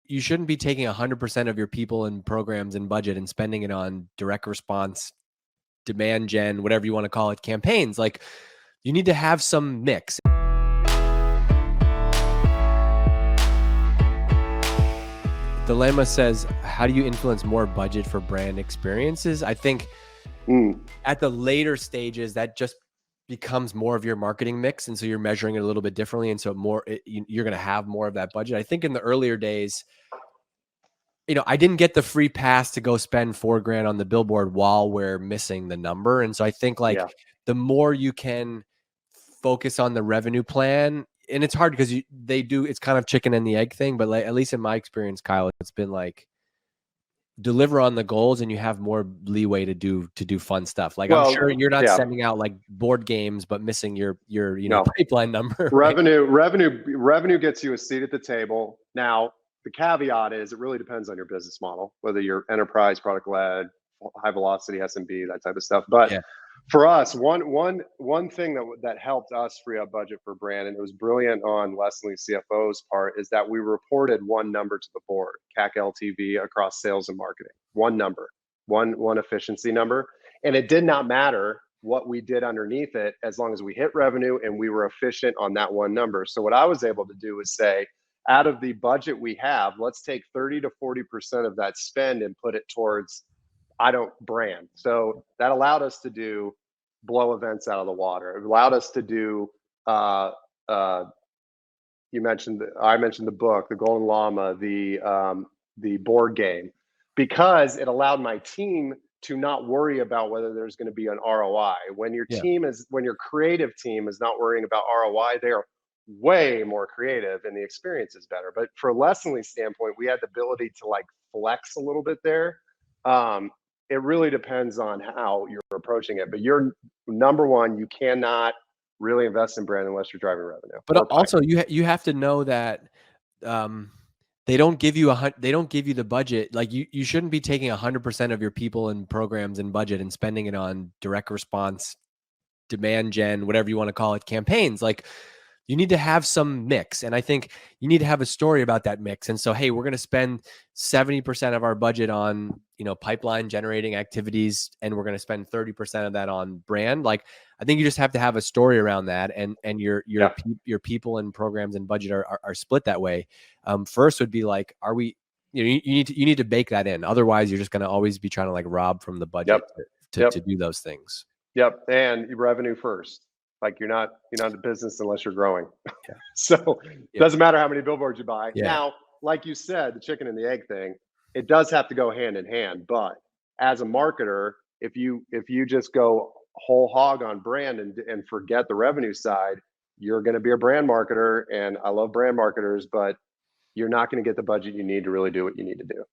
you shouldn't be taking 100% of your people and programs and budget and spending it on direct response, demand gen, whatever you want to call it, campaigns. Like, you need to have some mix. Dilemma says, how do you influence more budget for brand experiences? I think at the later stages, that just becomes more of your marketing mix. And so you're measuring it a little bit differently. And so you're going to have more of that budget. I think in the earlier days, I didn't get the free pass to go spend $4,000 on the billboard while we're missing the number. And so I think the more you can focus on the revenue plan, and it's hard because it's kind of chicken and the egg thing, but at least in my experience, Kyle, it's been like deliver on the goals and you have more leeway to do fun stuff. Like, I'm sure you're not sending out like board games, but missing your pipeline number. Right? Revenue gets you a seat at the table. Now, the caveat is it really depends on your business model, whether you're enterprise, product led, high velocity, SMB, that type of stuff. But for us, one thing that helped us free up budget for brand, and it was brilliant on Leslie CFO's part, is that we reported one number to the board, CAC LTV across sales and marketing. One number, one efficiency number. And it did not matter what we did underneath it, as long as we hit revenue and we were efficient on that one number. So what I was able to do is say, out of the budget we have, let's take 30 to 40% of that spend and put it towards brand. So that allowed us to do blow events out of the water. It allowed us to do, I mentioned the book, The Golden Llama, the board game, because it allowed my team to not worry about whether there's going to be an ROI. When your creative team is not worrying about ROI, they are way more creative and the experience is better. But for Leslie's standpoint, we had the ability to like flex a little bit there. It really depends on how you're approaching it. But you're number one, you cannot really invest in brand unless you're driving revenue. But also you have to know that they don't give you the budget. Like, you shouldn't be taking 100% of your people and programs and budget and spending it on direct response, demand gen, whatever you want to call it, campaigns. Like, you need to have some mix. And I think you need to have a story about that mix. And so, hey, we're going to spend 70% of our budget on, pipeline generating activities, and we're going to spend 30% of that on brand. Like, I think you just have to have a story around that. And your people and programs and budget are split that way. First would be like, are we, you need to bake that in. Otherwise you're just going to always be trying to like rob from the budget to do those things. Yep. And revenue first. Like, you're not a business unless you're growing. So it doesn't matter how many billboards you buy. Now, like you said, the chicken and the egg thing, it does have to go hand in hand. But as a marketer, if you just go whole hog on brand and forget the revenue side, you're going to be a brand marketer. And I love brand marketers, but you're not going to get the budget you need to really do what you need to do.